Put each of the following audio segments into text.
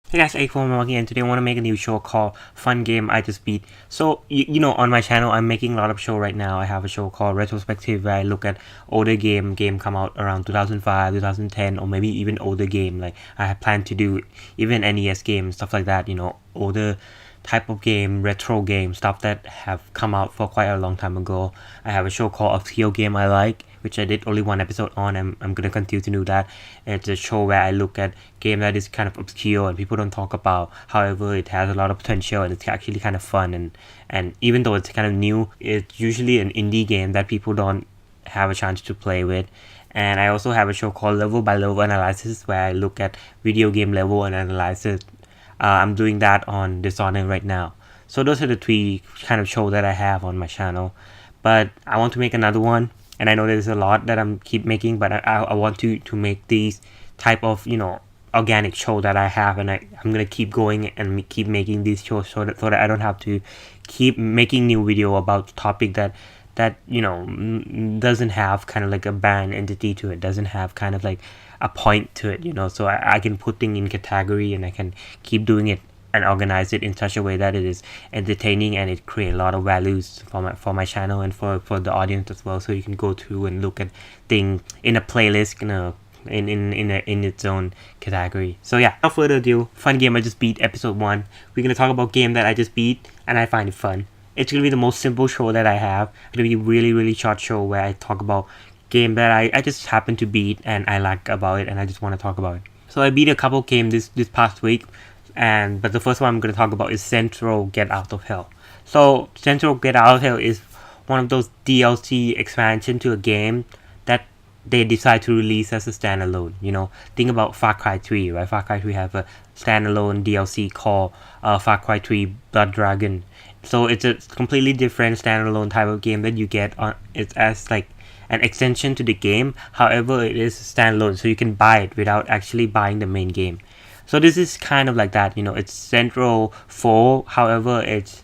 Hey guys, A4 again. Today I want to make a new show called Fun Game I Just Beat. So, you know, on my channel, I'm making a lot of show right now. I have a show called Retrospective where I look at older game come out around 2005, 2010, or maybe even older game. Like, I have planned to do even NES games, stuff like that, you know, older type of game, retro game, stuff that have come out for quite a long time ago. I have a show called Obscure Game I Like, which I did only one episode on. I'm gonna continue to do that. It's a show where I look at game that is kind of obscure and people don't talk about. However, it has a lot of potential and it's actually kind of fun. And even though it's kind of new, it's usually an indie game that people don't have a chance to play with. And I also have a show called Level by Level Analysis where I look at video game level and analyze it. I'm doing that on Dishonored right now. So those are the three kind of shows that I have on my channel. But I want to make another one, and I know there's a lot that I'm keep making, but I want to make these type of, you know, organic show that I have, and I'm gonna keep going and keep making these shows so that I don't have to keep making new video about topic that you know doesn't have kind of like a brand entity to it, doesn't have kind of like a point to it, you know. So I can put things in category and I can keep doing it and organize it in such a way that it is entertaining and it create a lot of values for my channel and for the audience as well. So you can go through and look at thing in a playlist, you know, in its own category. So yeah, without further ado, Fun Game I Just Beat episode 1. We're gonna talk about game that I just beat and I find it fun. It's gonna be the most simple show that I have. It's gonna be a really short show where I talk about game that I just happen to beat and I like about it and I just want to talk about it. So I beat a couple games this past week, but the first one I'm gonna talk about is Saints Row Get Out of Hell. So Saints Row Get Out of Hell is one of those DLC expansion to a game that they decide to release as a standalone. You know, think about Far Cry 3, right? Far Cry 3 have a standalone DLC called Far Cry 3 Blood Dragon. So it's a completely different standalone type of game that you get on. It's as like an extension to the game. However, it is standalone, so you can buy it without actually buying the main game. So this is kind of like that. You know, it's Saints Row 4. However, it's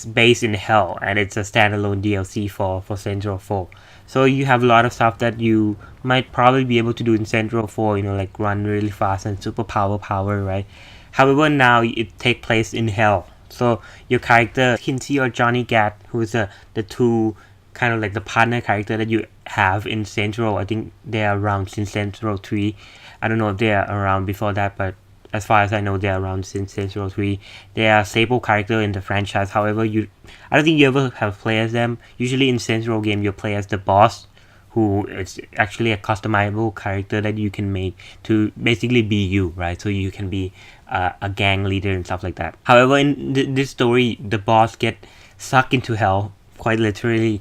based in hell and it's a standalone DLC for Saints Row 4. So you have a lot of stuff that you might probably be able to do in Saints Row 4, you know, like run really fast and power, right? However, now it take place in hell. So your character, Kinsey or Johnny Gat, who is the two kind of like the partner character that you have in Saints Row. I think they are around since Saints Row 3. I don't know if they are around before that, but as far as I know, they're around since Saints Row 3. They are a staple character in the franchise. However, I don't think you ever have played as them. Usually in Saints Row game, you play as the boss, who is actually a customizable character that you can make to basically be you, right? So you can be a gang leader and stuff like that. However, in this story, the boss get sucked into hell, quite literally.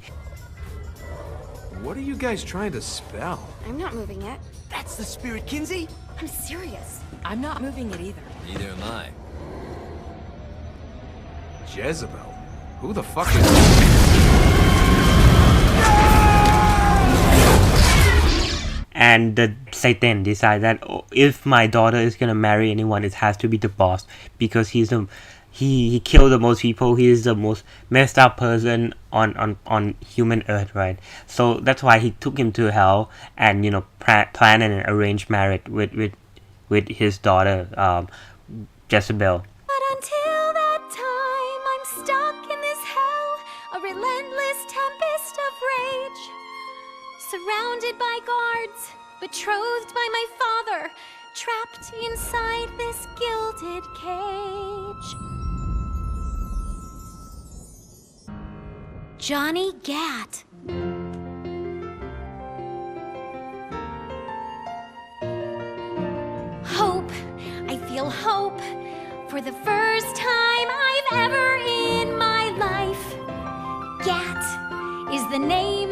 What are you guys trying to spell? I'm not moving it. That's the spirit, Kinsey? I'm serious. I'm not moving it either. Neither am I. Jezebel? Who the fuck is... And the Satan decide that if my daughter is gonna marry anyone, it has to be the boss, because he killed the most people. He is the most messed up person on human earth, right? So that's why he took him to hell and, you know, plan an arranged marriage with his daughter, Jezebel. But until that time, I'm stuck in this hell, a relentless tempest of rage. Surrounded by guards, betrothed by my father, trapped inside this gilded cage. Johnny Gat. Hope, I feel hope, for the first time I've ever in my life. Gat is the name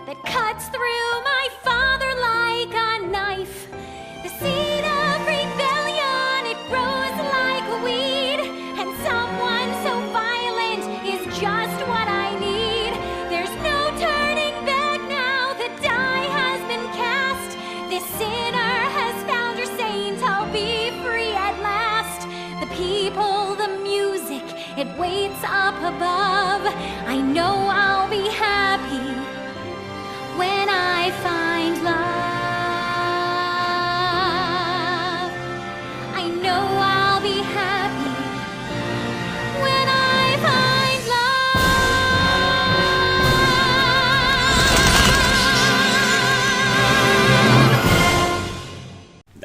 that cuts through my father like a knife. The seed of rebellion, it grows like a weed, and someone so violent is just what I need. There's no turning back now, the die has been cast. This sinner has found her saint, I'll be free at last. The people, the music, it waits up above. I know I'll be happy when I find love. I know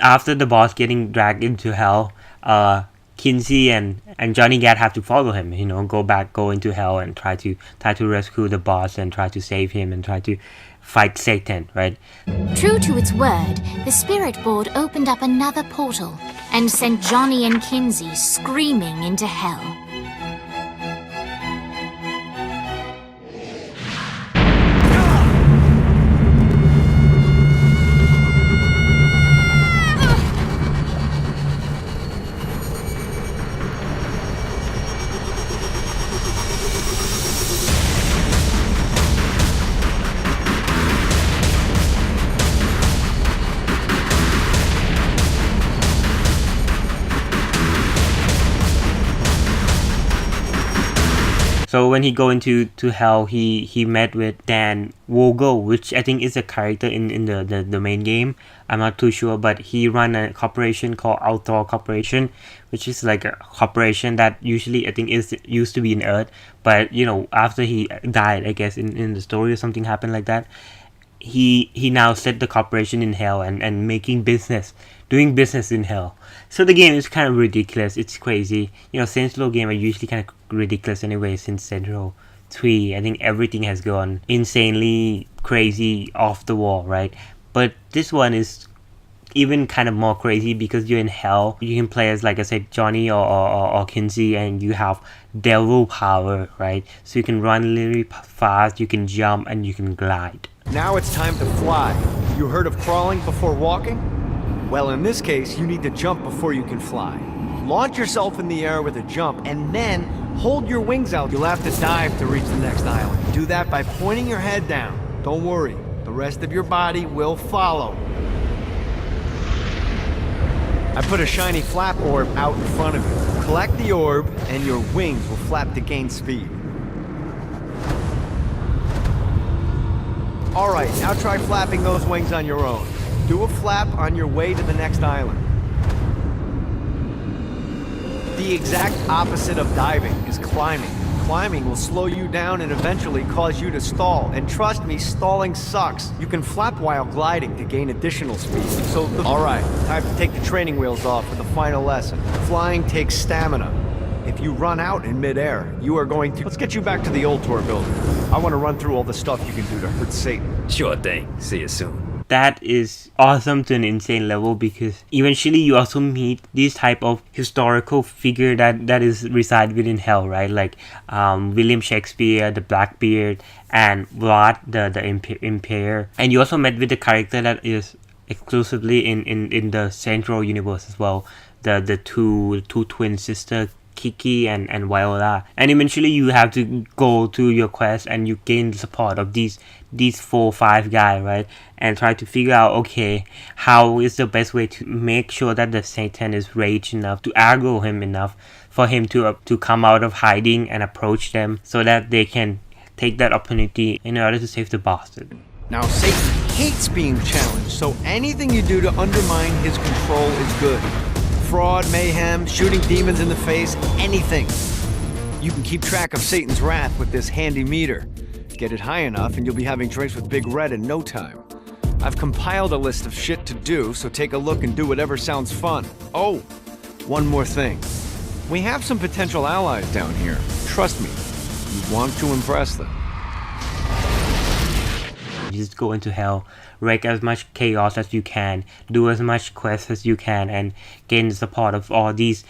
after the boss getting dragged into hell, Kinsey and Johnny Gat have to follow him, go into hell and try to rescue the boss and try to save him and try to fight Satan, right? True to its word, the spirit board opened up another portal and sent Johnny and Kinsey screaming into hell. So when he go into hell, he met with Dan Vogel, which I think is a character in the main game. I'm not too sure, but he run a corporation called Outlaw Corporation, which is like a corporation that usually I think used to be in Earth, but after he died, I guess in the story or something happened like that. He now set the corporation in hell and doing business in hell. So the game is kind of ridiculous. It's crazy. Saints Row game are usually kind of ridiculous anyway. Since Saints Row 3, I think everything has gone insanely crazy, off the wall, right? But this one is even kind of more crazy because you're in hell. You can play as, like I said, Johnny or Kinsey, and you have devil power, right? So you can run really fast, you can jump, and you can glide. Now it's time to fly. You heard of crawling before walking? Well, in this case, you need to jump before you can fly. Launch yourself in the air with a jump, and then hold your wings out. You'll have to dive to reach the next island. Do that by pointing your head down. Don't worry, the rest of your body will follow. I put a shiny flap orb out in front of you. Collect the orb, and your wings will flap to gain speed. Alright, now try flapping those wings on your own. Do a flap on your way to the next island. The exact opposite of diving is climbing. Climbing will slow you down and eventually cause you to stall. And trust me, stalling sucks. You can flap while gliding to gain additional speed. Alright, time to take the training wheels off for the final lesson. Flying takes stamina. If you run out in midair, you are going to... Let's get you back to the old tour building. I want to run through all the stuff you can do to hurt Satan. Sure thing. See you soon. That is awesome to an insane level, because eventually you also meet this type of historical figure that is reside within hell, right? Like William Shakespeare, the Blackbeard, and Vlad, the Impaler. And you also met with the character that is exclusively in the Saints Row universe as well. The two twin sisters, Kiki and Viola. And eventually you have to go to your quest and you gain the support of these 4-5 guys, right? And try to figure out, okay, how is the best way to make sure that the Satan is rage enough, to aggro him enough for him to come out of hiding and approach them, so that they can take that opportunity in order to save the bastard. Now, Satan hates being challenged, so anything you do to undermine his control is good. Fraud, mayhem, shooting demons in the face, anything. You can keep track of Satan's wrath with this handy meter. Get it high enough and you'll be having drinks with Big Red in no time. I've compiled a list of shit to do, so take a look and do whatever sounds fun. Oh, one more thing. We have some potential allies down here. Trust me, you want to impress them. You just go into hell, wreak as much chaos as you can, do as much quests as you can, and gain the support of all these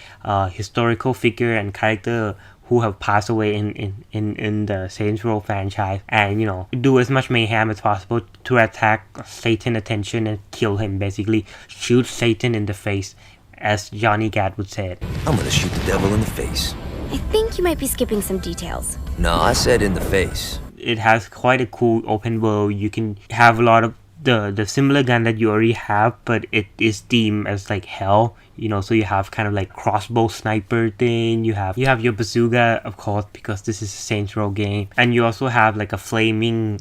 historical figure and character who have passed away in the Saints Row franchise, and do as much mayhem as possible to attack Satan's attention and kill him. Basically, shoot Satan in the face, as Johnny Gat would say it. I'm gonna shoot the devil in the face. I think you might be skipping some details. No, I said in the face. It has quite a cool open world. You can have a lot of the similar gun that you already have, but it is themed as like hell, so you have kind of like crossbow sniper thing, you have your bazooka, of course, because this is a Saints Row game, and you also have like a flaming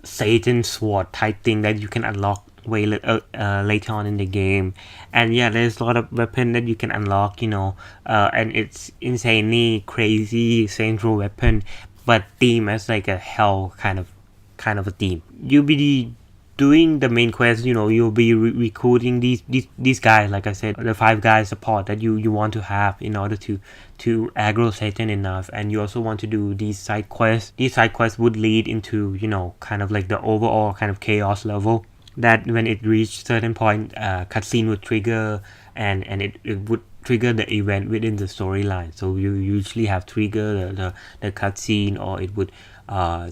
Satan sword type thing that you can unlock way later on in the game. And yeah, there's a lot of weapon that you can unlock, and it's insanely crazy Saints Row weapon, but theme as like a hell kind of a theme. You'll be doing the main quest, you'll be recruiting these guys, like I said, the 5 guys support that you want to have in order to aggro Satan enough. And you also want to do these side quests. These side quests would lead into, kind of like the overall kind of chaos level, that when it reached certain point, cutscene would trigger, and it would trigger the event within the storyline. So you usually have trigger the cutscene, or it would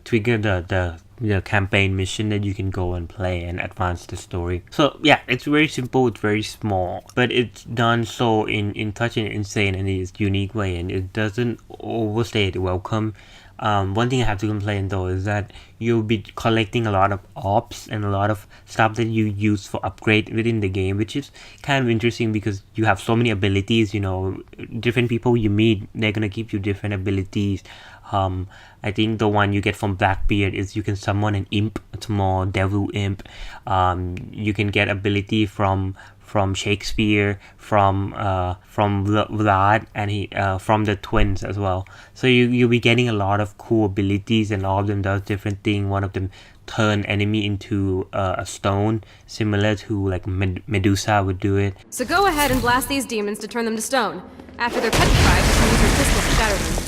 trigger the campaign mission that you can go and play and advance the story. So yeah, it's very simple, it's very small, but it's done so in such an insane and its unique way, and it doesn't overstay its welcome. One thing I have to complain though is that you'll be collecting a lot of ops and a lot of stuff that you use for upgrade within the game, which is kind of interesting because you have so many abilities. Different people you meet, they're gonna give you different abilities. I think the one you get from Blackbeard is you can summon an imp, a small devil imp. You can get ability from Shakespeare, from Vlad, and from the twins as well. So you'll be getting a lot of cool abilities, and all of them does different things. One of them turn enemy into a stone, similar to like Medusa would do it. So go ahead and blast these demons to turn them to stone. After they're petrified, you can use your pistol to shatter them.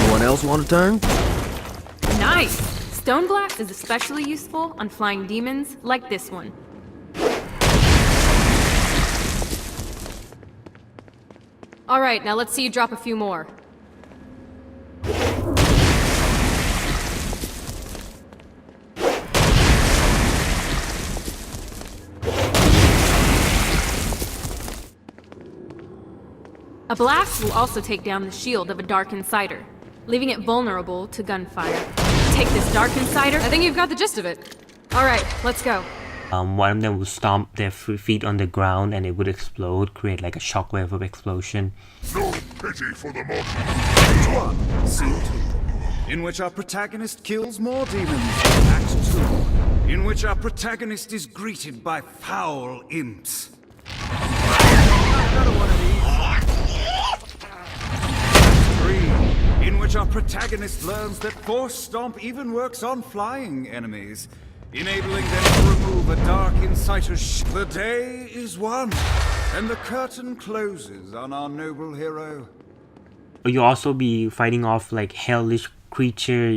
Anyone else want to turn? Nice! Stone Blast is especially useful on flying demons like this one. Alright, now let's see you drop a few more. A blast will also take down the shield of a Dark Insider, leaving it vulnerable to gunfire. Take this Dark Insider. I think you've got the gist of it. Alright, let's go. One of them would stomp their feet on the ground and it would explode, create like a shockwave of explosion. No pity for the monster. Scene 2, in which our protagonist kills more demons. Act 2, in which our protagonist is greeted by foul imps. Another one of these. Act 3, in which our protagonist learns that Force Stomp even works on flying enemies, enabling them to remove a Dark Insider's The day is won, and the curtain closes on our noble hero. You'll also be fighting off like hellish creature,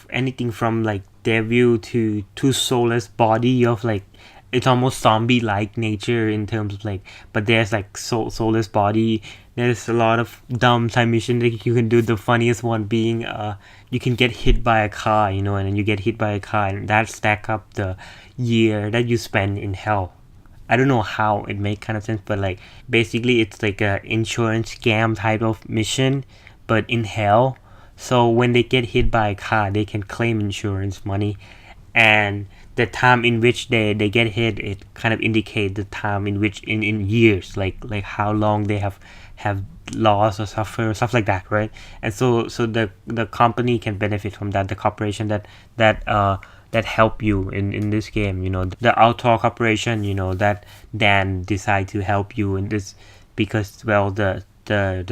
anything from like devil to soulless body of like, it's almost zombie-like nature in terms of like, but there's like soulless body. There's a lot of dumb side mission that you can do. The funniest one being you can get hit by a car, and then you get hit by a car, and that stack up the year that you spend in hell. I don't know how it makes kind of sense, but like basically it's like a insurance scam type of mission, but in hell. So when they get hit by a car, they can claim insurance money, and the time in which they get hit, it kind of indicates the time in which in years, like how long they have lost or suffer, stuff like that, right? And so the company can benefit from that, the corporation that help you in this game, the Outlaw Corporation, that then decide to help you in this, because well the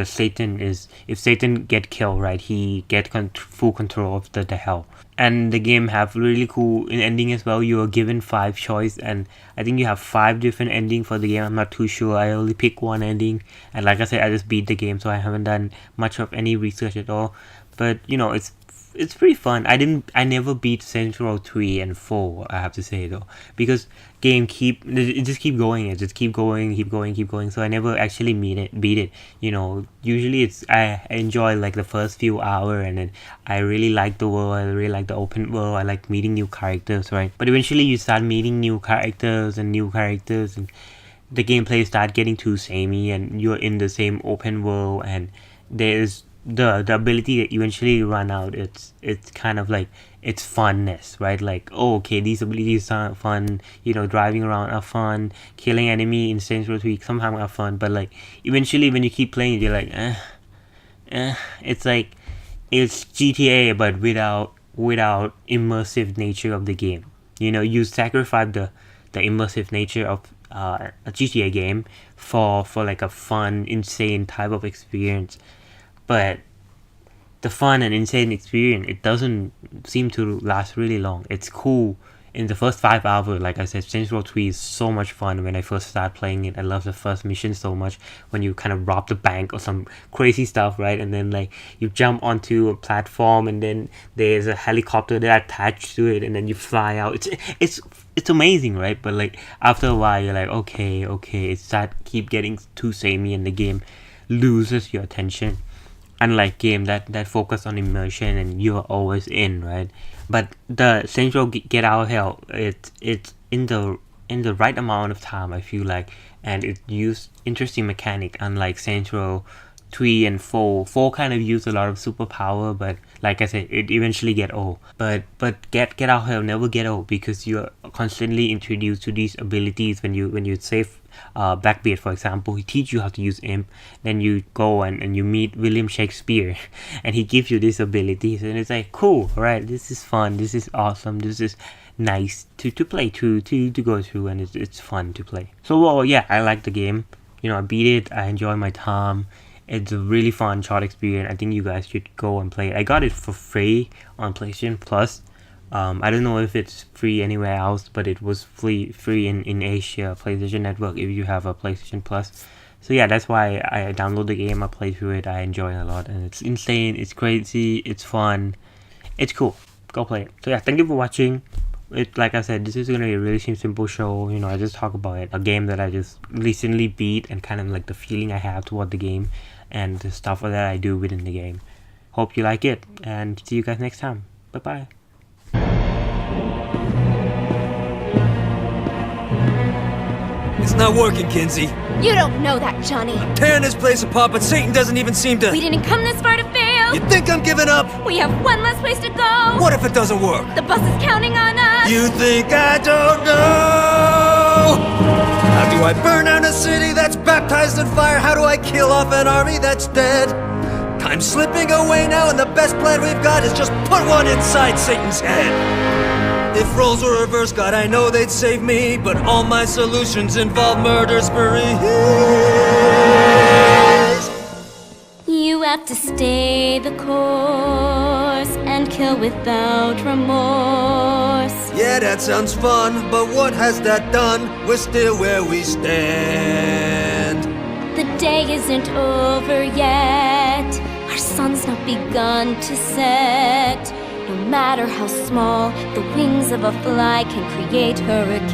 Satan is, if Satan get killed, right, he get full control of the hell. And the game have really cool ending as well. You are given 5 choice, and I think you have 5 different ending for the game. I'm not too sure. I only pick one ending, and like I said, I just beat the game, so I haven't done much of any research at all. But it's pretty fun. I never beat Saints Row 3 and 4, I have to say though, because game just keep going, so I never actually beat it. Usually I enjoy like the first few hours, and then I really like the world, I really like the open world, I like meeting new characters, right? But eventually you start meeting new characters, and the gameplay start getting too samey, and you're in the same open world, and there's the ability that eventually run out. It's kind of like it's funness, right? Like, oh, okay, these abilities are fun, driving around are fun, killing enemy in Saints Row 3 somehow are fun, but like eventually when you keep playing, you're like it's like it's GTA but without immersive nature of the game. You sacrifice the immersive nature of a GTA game for like a fun, insane type of experience. But the fun and insane experience, it doesn't seem to last really long. It's cool in the first 5 hours. Like I said, Saints Row 3 is so much fun when I first started playing it. I love the first mission so much, when you kind of rob the bank or some crazy stuff, right? And then like you jump onto a platform and then there's a helicopter that attached to it and then you fly out. It's amazing, right? But like after a while you're like, okay, it's that keep getting too samey and the game loses your attention. Unlike game that focus on immersion and you're always in, right? But the Saints Row Get Out of Hell, it's in the right amount of time, I feel like, and it used interesting mechanic. Unlike Saints Row 3 and 4 kind of use a lot of superpower, but like I said, it eventually get old. But Get Out of Hell never get old, because you're constantly introduced to these abilities when you save Blackbeard, for example. He teach you how to use imp, then you go and you meet William Shakespeare and he gives you these abilities, and it's like, cool, right? This is fun, this is awesome, this is nice to play through, to go through, and it's fun to play. So well, yeah, I like the game. I beat it, I enjoy my time. It's a really fun short experience. I think you guys should go and play it. I got it for free on PlayStation Plus. I don't know if it's free anywhere else, but it was free in Asia, PlayStation Network, if you have a PlayStation Plus. So yeah, that's why I download the game, I play through it, I enjoy it a lot, and it's insane, it's crazy, it's fun, it's cool. Go play it. So yeah, thank you for watching. Like I said, this is gonna be a really simple show. I just talk about it, a game that I just recently beat, and kind of like the feeling I have toward the game and the stuff that I do within the game. Hope you like it, and see you guys next time. Bye bye. It's not working, Kinsey. You don't know that, Johnny. Tearing this place apart, but Satan doesn't even seem to... We didn't come this far to fail. You think I'm giving up? We have one less place to go. What if it doesn't work? The bus is counting on us. You think I don't know? How do I burn down a city that's baptized in fire? How do I kill off an army that's dead? Time's slipping away now, and the best plan we've got is just put one inside Satan's head. If roles were reversed, God, I know they'd save me, but all my solutions involve murder sprees. You have to stay the course and kill without remorse. Yeah, that sounds fun, but what has that done? We're still where we stand. The day isn't over yet. Our sun's not begun to set. No matter how small, the wings of a fly can create hurricanes.